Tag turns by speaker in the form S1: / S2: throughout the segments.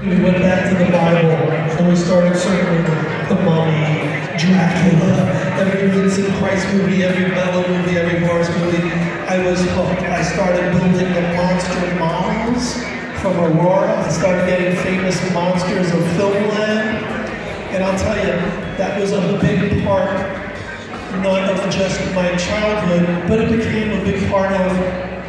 S1: We went back to the Bible, and we started circling the Mummy, Dracula, every Vincent Price movie, every Bella movie, every Morris movie. I was hooked. I started building the monster models from Aurora. I started getting famous monsters of Filmland. And I'll tell you, that was a big part, not of just my childhood, but it became a big part of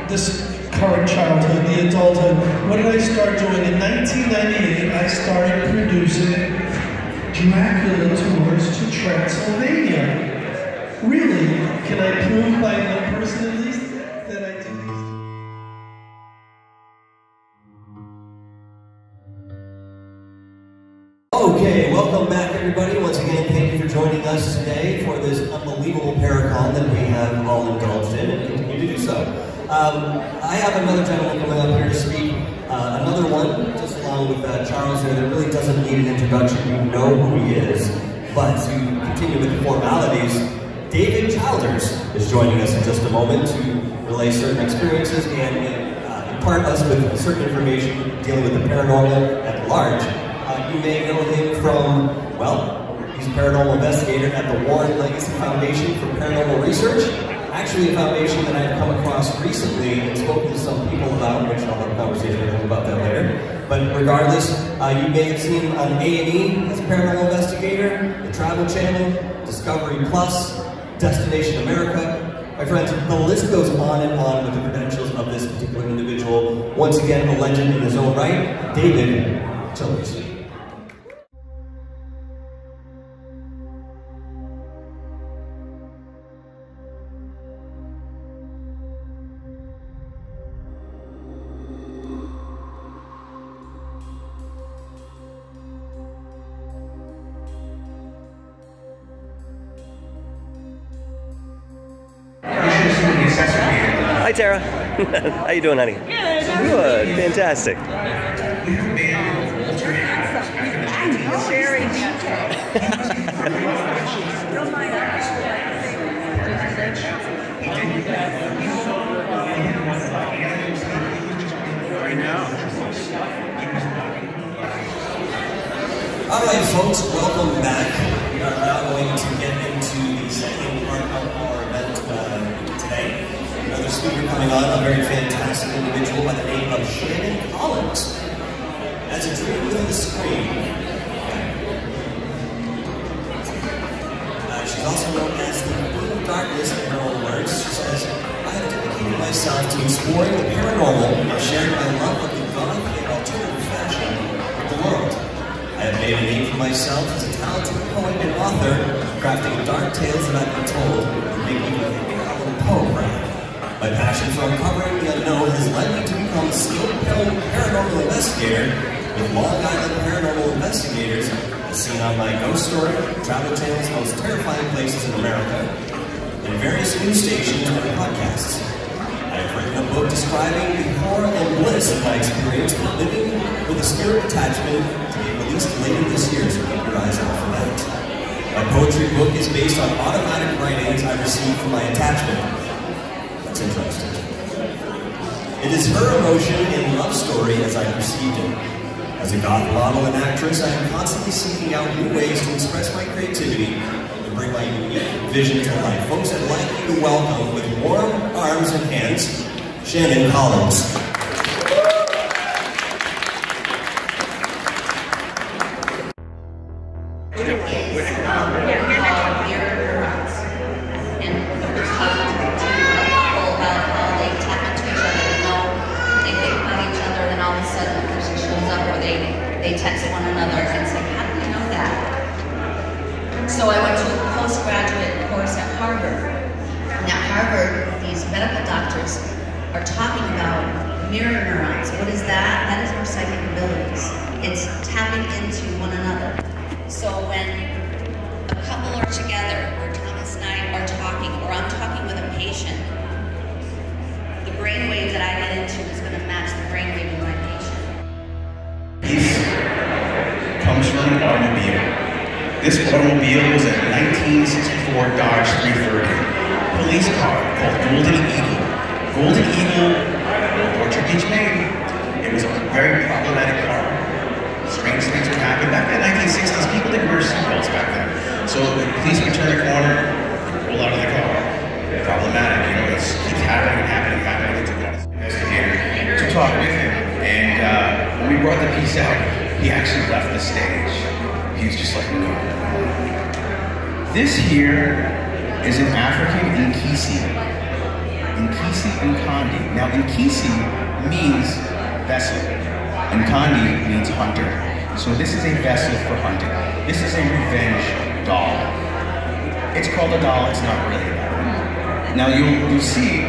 S1: this current childhood, the adulthood. What did I start doing? In 1998, I started producing Dracula tours to Transylvania. Really? Can I prove by one person at least that I do these?
S2: Okay, welcome back everybody. Once again, thank you for joining us today for this unbelievable Paracon that we have all indulged in and continue to do so. I have another gentleman coming up here to speak. Another one, just along with Charles here, that really doesn't need an introduction. You know who he is. But to continue with the formalities, David Childers is joining us in just a moment to relay certain experiences and impart us with certain information dealing with the paranormal at large. You may know him from, well, he's a paranormal investigator at the Warren Legacy Foundation for Paranormal Research. Actually, a foundation that I've come across recently and spoken to some people about, which I'll have a conversation with them about that later. But regardless, you may have seen him on A&E as a paranormal investigator, the Travel Channel, Discovery Plus, Destination America. My friends, the list goes on and on with the credentials of this particular individual. Once again, a legend in his own right, David Childers.
S3: Hi Tara. How you doing, honey? Good. Fantastic.
S2: Alright folks, welcome back. We are now going to get into the second part of our event today. Another speaker coming on, a very fantastic individual by the name of Shannon As a Dream within the Screen. She's also known as the Queen of Darkness in her own words. She says, I have dedicated myself to exploring the paranormal and sharing my love of the goth and alternative fashion with the world. I have made a name for myself as a talented poet and author, crafting dark tales that I've been told and making a little poem proud. My passion for uncovering the unknown has led me to become a skilled paranormal investigator with Long Island Paranormal Investigators, as seen on my Ghost Story, Travel Channel's Most Terrifying Places in America, and various news stations and podcasts. I have written a book describing the horror and bliss of my experience with living with a spirit attachment to be released later this year, so keep your eyes out for that. My poetry book is based on automatic writings I received from my attachment. That's interesting. It is her emotion and love story as I perceived it. As a goth model and actress, I am constantly seeking out new ways to express my creativity and bring my unique vision to life. Folks, I'd like you to welcome with warm arms and hands, Shannon Collins.
S4: They text one another and say, how do we know that? So I went to a postgraduate course at Harvard. And at Harvard, these medical doctors are talking about mirror neurons. What is that? That is our psychic abilities. It's tapping into one another. So when a couple are together, or Thomas and I are talking, or I'm talking with a patient, the brainwave that I get into is going to match the brainwave of my patient.
S5: Comes from an automobile. This automobile was a 1964 Dodge 330 police car called Golden Eagle. Golden Eagle, portrait each made. It was a very problematic car. strange things would happen. Back in the 1960s, people didn't wear seatbelts back then. So the police would turn the corner, roll out of the car. Problematic, you know, it keeps happening and happening and happening. It took an investigator to talk with him. And when we brought the piece out, he actually left the stage. He was just like, no. This here is an African Nkisi. Nkisi Nkandi. Now, Nkisi means vessel. Nkandi means hunter. So this is a vessel for hunting. This is a revenge doll. It's called a doll, it's not really a doll. Now you'll see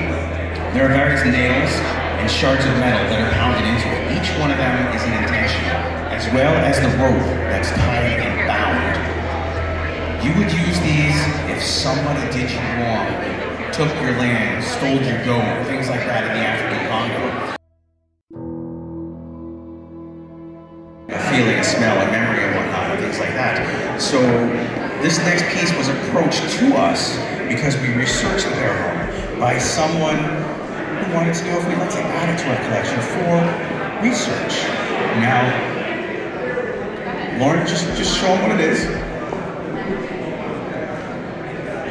S5: there are various nails and shards of metal that are pounded into it. Each one of them is an intention, as well as the rope that's tied and bound. You would use these if somebody did you wrong, took your land, stole your goat, things like that in the African Congo. A feeling, a smell, a memory, and whatnot, and things like that. So this next piece was approached to us because we researched the paranormal by someone who wanted to know if we'd like to add it to our collection for research. Now, Lauren, just show them what it is.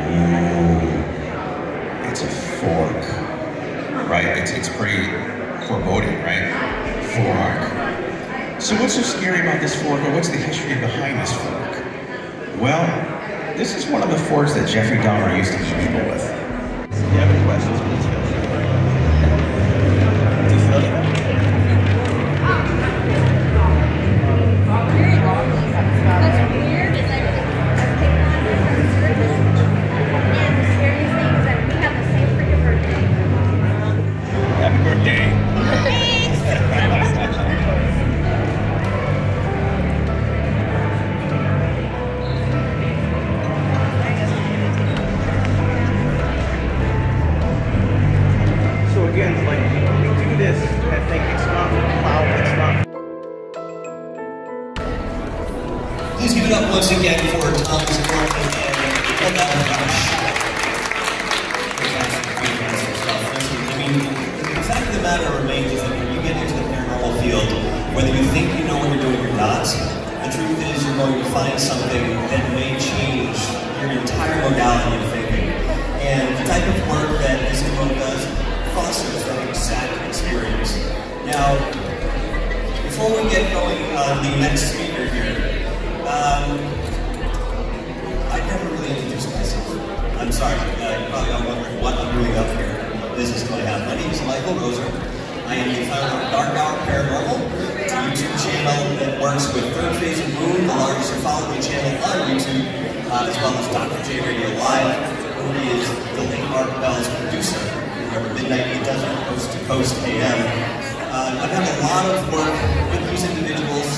S5: Ooh, it's a fork, right? It's pretty foreboding, right? Fork. So what's so scary about this fork, or what's the history behind this fork? Well, this is one of the forks that Jeffrey Dahmer used to eat people with. If you have any questions, please feel free. Do you feel that?
S6: What's weird is that and the scariest thing is that we have the same freaking birthday.
S5: Happy birthday. Again, like, we do this, I think it's not loud, it's not.
S2: Please give it up once again for Thomas Gormley and I mean, the fact of the matter remains is that when you get into the paranormal field, whether you think you know what you're doing or not, the truth is you're going to find something that may change your entire modality of thinking. And the type of work that this group does fosters that exact experience. Now, before we get going on the next speaker here, I never really introduced myself. I'm sorry, you're probably all wondering what I'm doing up here. This is going to happen. My name is Michael Roser. I am the founder of DarkHourParanormal. It's a YouTube channel that works with Third Phase of Moon, the largest ufology channel on YouTube, as well as Dr. J Radio Live, who is the late Mark Bell's producer. Midnight in the Desert, Coast to Coast AM. I've had a lot of work with these individuals,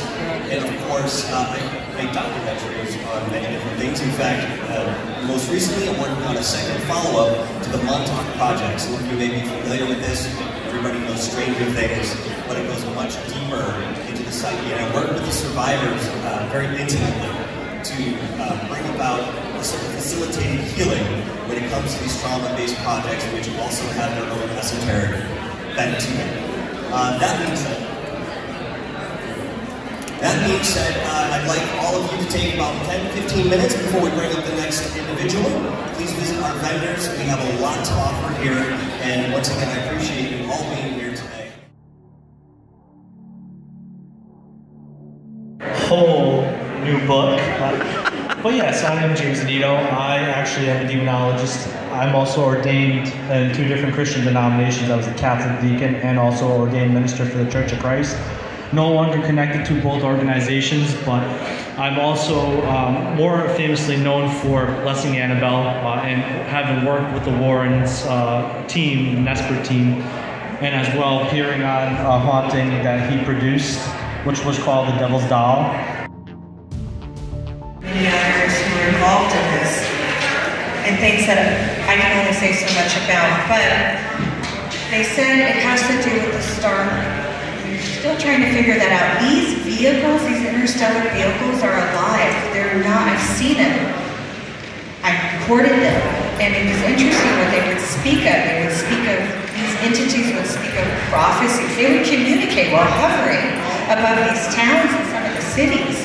S2: and of course, I make documentaries on many different things. In fact, most recently, I'm working on a second follow-up to the Montauk Project. Some of you may be familiar with this. Everybody knows Stranger Things, but it goes much deeper into the psyche. And I work with the survivors very intimately to bring about a sort of facilitated healing when it comes to these trauma-based projects, which also have their own esoteric bent to them. That being said, I'd like all of you to take about 10-15 minutes before we bring up the next individual. Please visit our vendors. We have a lot to offer here, and once again, I appreciate you all being here today.
S7: Whole new book. But yes, I am James Annitto. I actually am a demonologist. I'm also ordained in 2 different Christian denominations. I was a Catholic deacon and also ordained minister for the Church of Christ. No longer connected to both organizations, but I'm also more famously known for blessing Annabelle and having worked with the Warrens team, Nesper team, and as well appearing on a haunting that he produced, which was called The Devil's Doll.
S8: Many others who are involved in this, and things that I can only say so much about, but they said it has to do with the star. We're still trying to figure that out. These vehicles, these interstellar vehicles are alive. They're not, I've seen them. I recorded them, and it was interesting what they would speak of. They would speak of, these entities would speak of prophecies. They would communicate while hovering above these towns and some of the cities.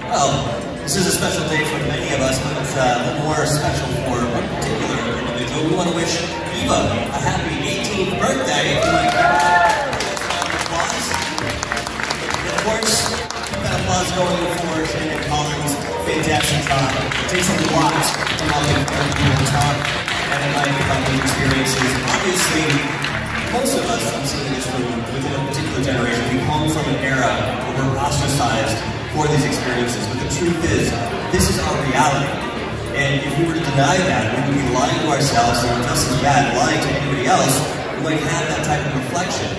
S2: Well, this is a special day for many of us, but it's a little more special for one particular individual. We want to wish Eva a happy 18th birthday. And of course, keep that applause going for Shannon Collins' fantastic talk. It takes a lot to help people talk and invite about their experiences. Obviously, most of us, I'm seeing this room, within a particular generation, we come from an era where we're ostracized for these experiences, but the truth is, this is our reality. And if we were to deny that, we would be lying to ourselves, and just as bad, lying to anybody else, we might have that type of reflection.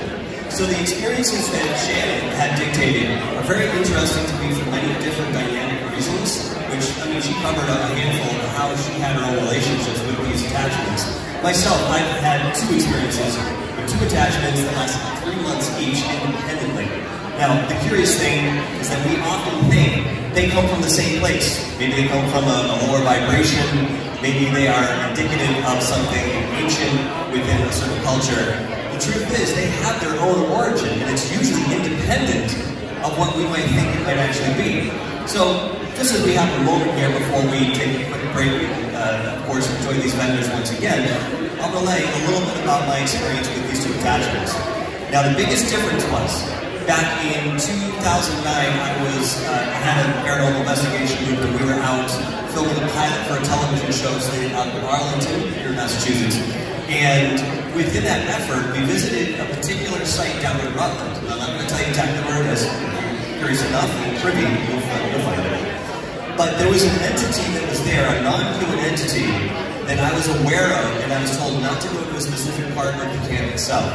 S2: So the experiences that Shannon had dictated are very interesting to me for many different dynamic reasons, which, I mean, she covered a handful of how she had her own relationships with these attachments. Myself, I've had two experiences with two attachments that lasted 3 months each independently. Now, the curious thing is that we often think they come from the same place. Maybe they come from a lower vibration, maybe they are indicative of something ancient within a certain culture. The truth is, they have their own origin, and it's usually independent of what we might think it might actually be. So, just as we have a moment here before we take a quick break, of course, enjoy these vendors once again, I'll relay a little bit about my experience with these two attachments. Now, the biggest difference was, back in 2009, I had a paranormal investigation group, and we were out filming a pilot for a television show slated out in Arlington, here in Massachusetts. And within that effort, we visited a particular site down in Rutland. I'm not going to tell you exactly where it is. Curious enough, and privy, you'll find it. But there was an entity that was there, a non-human entity, that I was aware of, and I was told not to go to a specific part of the camp itself.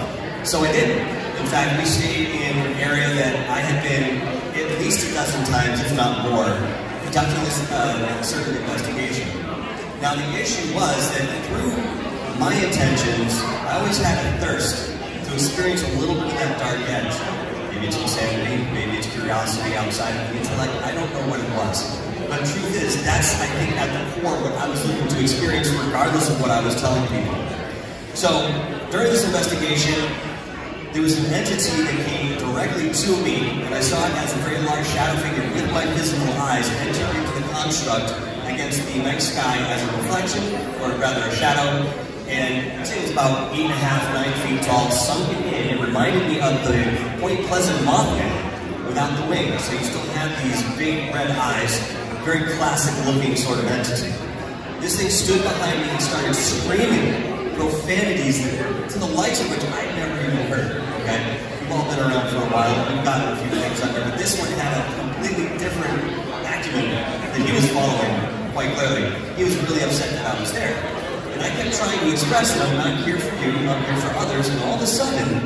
S2: So I didn't. In fact, we stayed in an area that I had been at least a dozen times, if not more, conducting this certain investigation. Now, the issue was that through my intentions, I always had a thirst to experience a little bit of that dark edge. Maybe it's insanity, maybe it's curiosity outside of the intellect, I don't know what it was. But the truth is, that's, I think, at the core what I was looking to experience, regardless of what I was telling people. So, during this investigation, there was an entity that came directly to me, and I saw it as a very large shadow figure with my physical eyes enter into the construct against the night sky as a reflection, or rather a shadow. And I'd say it was about 8.5, 9 feet tall, sunken in. It reminded me of the Point Pleasant Mothman without the wings. So you still have these big red eyes, very classic looking sort of entity. This thing stood behind me and started screaming profanities to the likes of which I'd never even heard, okay? We've all been around for a while, and we've gotten a few things under, but this one had a completely different acumen that he was following quite clearly. He was really upset that I was there. And I kept trying to express that I'm not here for you, I'm here for others, and all of a sudden,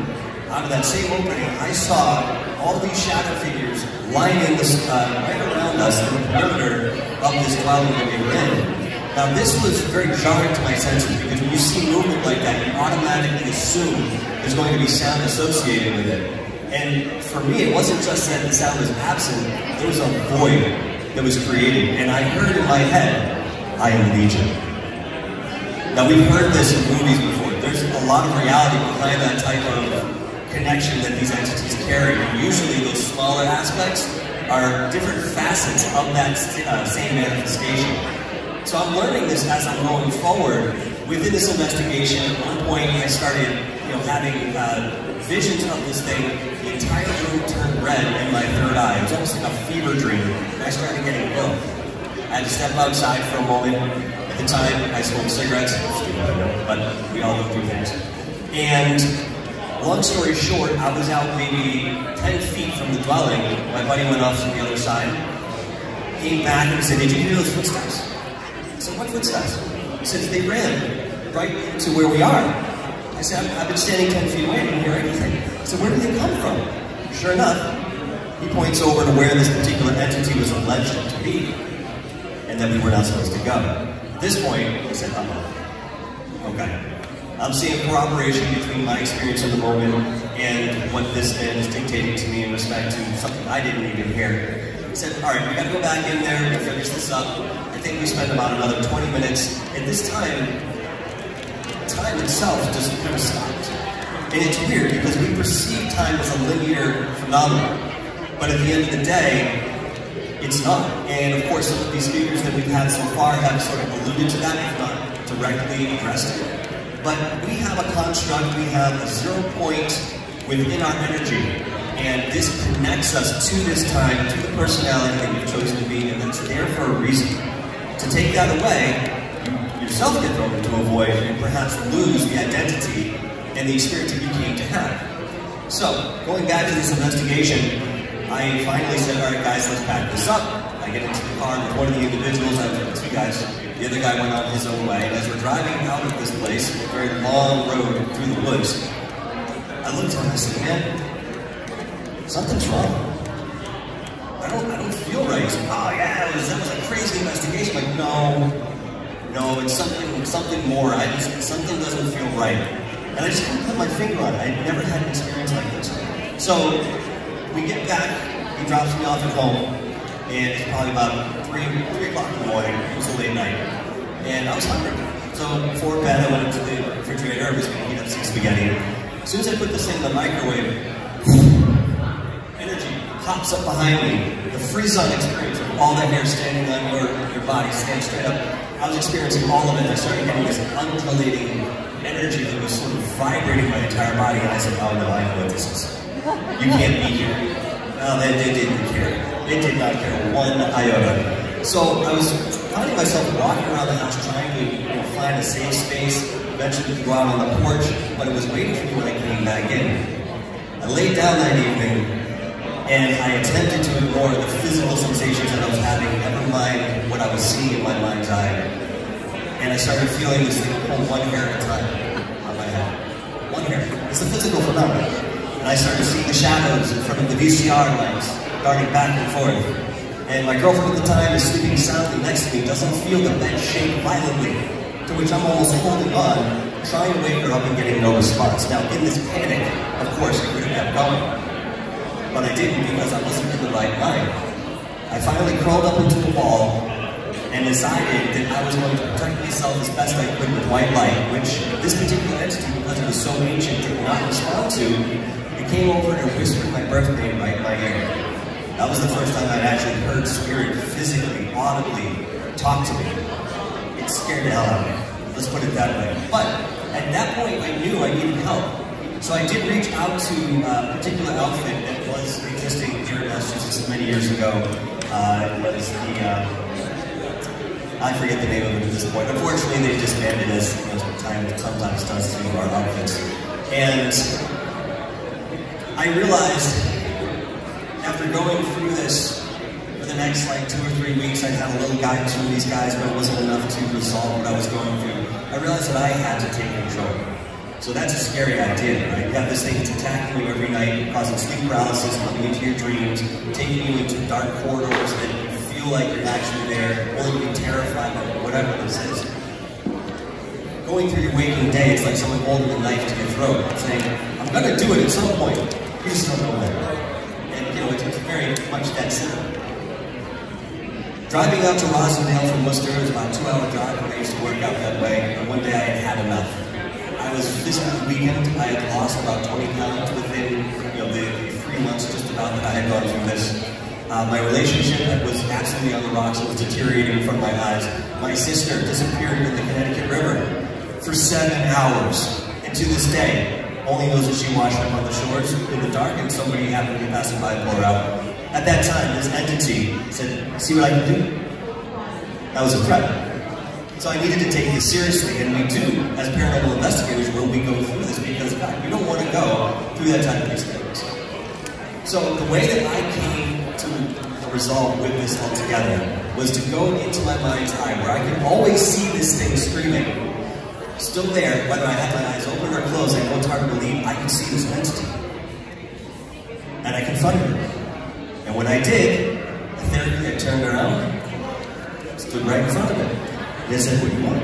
S2: out of that same opening, I saw all these shadow figures lining right around us in the perimeter of this dwelling that we were in. Now, this was very jarring to my senses, because when you see movement like that, you automatically assume there's going to be sound associated with it. And for me, it wasn't just that the sound was absent, there was a void that was created. And I heard in my head, I am Legion. Now, we've heard this in movies before. There's a lot of reality behind that type of connection that these entities carry. And usually, those smaller aspects are different facets of that same manifestation. So I'm learning this as I'm going forward. Within this investigation, at one point I started, having visions of this thing. The entire room turned red in my third eye. It was almost like a fever dream. And I started getting ill. I had to step outside for a moment. At the time, I smoked cigarettes, but we all go through things. And long story short, I was out maybe 10 feet from the dwelling. My buddy went off to the other side, came back and said, "Did you hear those footsteps?" I said, "What footsteps?" He said, "They ran right to where we are." I said, "I've been standing 10 feet away, I didn't hear anything." I said, "Where did they come from?" Sure enough, he points over to where this particular entity was alleged to be, and that we were not supposed to go. At this point, he said, okay. I'm seeing corroboration between my experience in the moment and what this man is dictating to me in respect to something I didn't even hear. He said, all right, we gotta go back in there and finish this up. I think we spent about another 20 minutes. And this time itself just kind of stopped. And it's weird because we perceive time as a linear phenomenon. But at the end of the day, it's not. And of course, some of these speakers that we've had so far have sort of alluded to that, if not directly addressed it. But we have a construct, we have a 0 point within our energy. And this connects us to this time, to the personality that you've chosen to be, and that's there for a reason. To take that away, you yourself get thrown into a void and perhaps lose the identity and the experience that you came to have. So, going back to this investigation, I finally said, all right guys, let's pack this up. I get into the car with one of the individuals, I was with 2 guys. The other guy went on his own way, and as we're driving out of this place, a very long road through the woods, I looked at him and I said, man, something's wrong. I don't feel right. He said, oh yeah, that was a crazy investigation. I'm like, no, it's something more. Something doesn't feel right. And I just couldn't put my finger on it. I'd never had an experience like this. So we get back, he drops me off at home, and it's probably about 3 o'clock in the morning. It was a late night. And I was hungry. So before bed, I went into the refrigerator. I was going to heat up some spaghetti. As soon as I put this thing in the microwave, energy pops up behind me. The freeze-on experience of all that hair standing on your body, stand straight up. I was experiencing all of it. I started getting this undulating energy that was sort of vibrating my entire body. And I said, oh no, I know what this is. You can't be here. No, they didn't care. They did not care one iota. So I was finding myself walking around the house trying to find a safe space. Eventually we could go out on the porch, but it was waiting for me when I came back in. I laid down that evening, and I attempted to ignore the physical sensations that I was having, never mind what I was seeing in my mind's eye. And I started feeling this thing pull one hair at a time on my head. One hair. It's a physical phenomenon. And I started seeing the shadows in front of the VCR lights, darting back and forth. And my girlfriend at the time is sleeping soundly next to me, doesn't feel the bed shake violently, to which I'm almost holding on, trying to wake her up and getting no response. Now, in this panic, of course, I could have kept going. But I didn't because I wasn't in the right mind. I finally crawled up into the wall and decided that I was going to protect myself as best I could with white light, which this particular entity, because it was so ancient, did not respond to. It came over and whispered my birth name right in my ear. That was the first time I'd actually heard spirit physically, audibly talk to me. It scared the hell out of me. Let's put it that way. But at that point, I knew I needed help. So I did reach out to a particular outfit that was existing here in Massachusetts many years ago. It was the, I forget the name of it at this point. Unfortunately, they disbanded us, time sometimes does to our outfits. And I realized, after going through this for the next 2 or 3 weeks, I had a little guide to these guys, but it wasn't enough to resolve what I was going through. I realized that I had to take control. So that's a scary idea, right? You have this thing that's attacking you every night, causing sleep paralysis, coming into your dreams, taking you into dark corridors that you feel like you're actually there, really be terrified by whatever this is. Going through your waking day, it's like someone holding a knife to your throat, saying, I'm going to do it at some point. You just don't know when. And, it's very much that simple. Driving out to Rosenay from Worcester was about a 2-hour drive. I used to work out that way, and one day I had enough. This weekend, I had lost about 20 pounds within the 3 months just about that I had gone through this. My relationship was absolutely on the rocks. It was deteriorating in front of my eyes. My sister disappeared in the Connecticut River for 7 hours. And to this day, only knows that she washed up on the shores in the dark and somebody happened to be passing by and pull her out. At that time, this entity said, see what I can do? That was a threat. So I needed to take this seriously, and we do, as paranormal investigators, when we go through this, because we don't want to go through that type of experience. So the way that I came to the resolve with this altogether was to go into my mind's eye, where I could always see this thing screaming. Still there, whether I had my eyes open or closed, I know it's hard to believe, I could see this entity. And I confronted it. And when I did, the therapy, I turned around, stood right in front of it. They said, what do you want?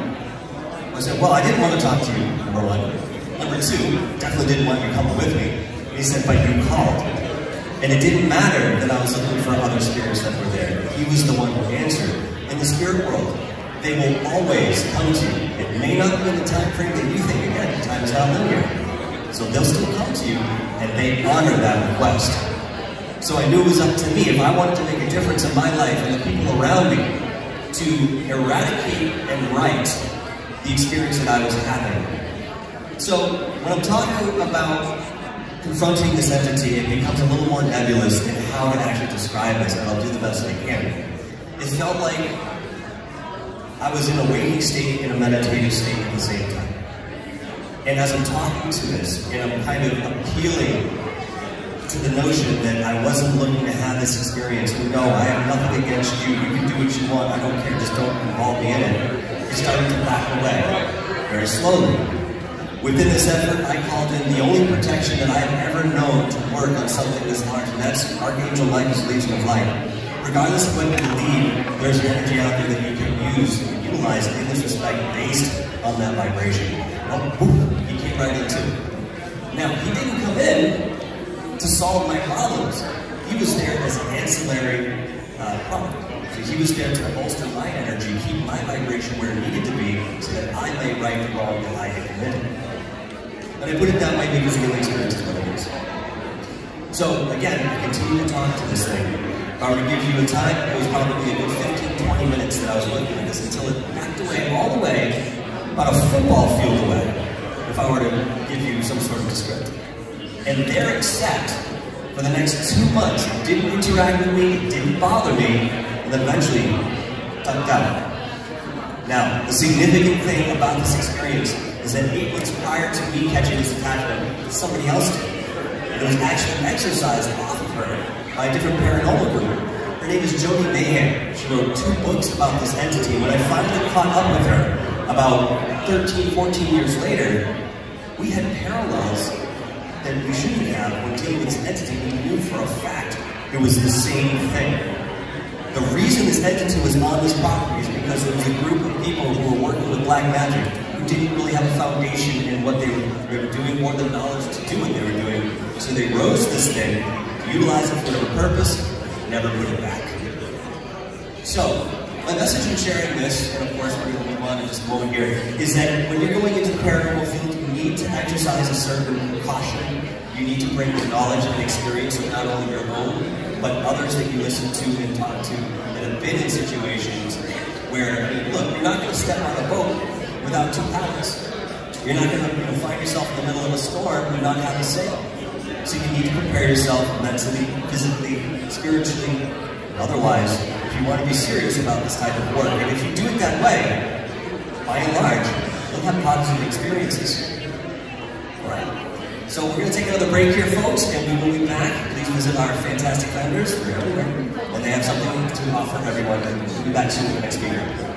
S2: I said, well, I didn't want to talk to you, number 1. Number 2, definitely didn't want you coming with me. And he said, but you called. And it didn't matter that I was looking for other spirits that were there. He was the one who answered. In the spirit world, they will always come to you. It may not be in the time frame that you think. Again, time is not linear. So they'll still come to you, and they honor that request. So I knew it was up to me, if I wanted to make a difference in my life and the people around me, to eradicate and right the experience that I was having. So when I'm talking about confronting this entity, it becomes a little more nebulous in how to actually describe this, and I'll do the best I can. It felt like I was in a waking state and a meditative state at the same time. And as I'm talking to this, and I'm kind of appealing to the notion that I wasn't looking to have this experience, no, I have nothing against you, you can do what you want, I don't care, just don't involve me in it. It's starting to back away, very slowly. Within this effort, I called in the only protection that I have ever known to work on something this large, and that's Archangel Michael's Legion of Light. Regardless of what you believe, there's an energy out there that you can use and utilize in this respect based on that vibration. Oh, he came right into it. Now, he didn't come in to solve my problems. He was there as an ancillary product. So he was there to bolster my energy, keep my vibration where it needed to be, so that I may right the wrong that I had committed. But I put it that way because the experience is what it is. So again, I continue to talk to this thing. If I were to give you a time, it was probably a good 15-20 minutes that I was looking at this until it backed away all the way, about a football field away, if I were to give you some sort of description. And there it sat for the next 2 months. It didn't interact with me, it didn't bother me, and then eventually tucked out. Now, the significant thing about this experience is that 8 weeks prior to me catching this attachment, somebody else did. And it was actually exercised off of her by a different paranormal group. Her name is Jody Mayhem. She wrote 2 books about this entity. When I finally caught up with her, about 13, 14 years later, we had parallels that we shouldn't have when dealing with this entity. We knew for a fact it was the same thing. The reason this entity was on this property is because there was a group of people who were working with black magic who didn't really have a foundation in what they were doing or the knowledge to do what they were doing. So they rose this thing, utilized it for their purpose, never put it back. So, my message in sharing this, and of course we're going to move on in just a moment here, is that when you're going into the paranormal field, you need to exercise a certain caution. You need to bring the knowledge and experience of not only your own, but others that you listen to and talk to that have been in situations where, I mean, look, you're not going to step on a boat without 2 paddles. You're not going to find yourself in the middle of a storm and not have a sail. So you need to prepare yourself mentally, physically, spiritually, otherwise, if you want to be serious about this type of work. And if you do it that way, by and large, you'll have positive experiences. Alright? So we're going to take another break here, folks, and we will be back. Please visit our fantastic vendors. They're everywhere. And they have something to offer everyone. And we'll be back soon with the next speaker.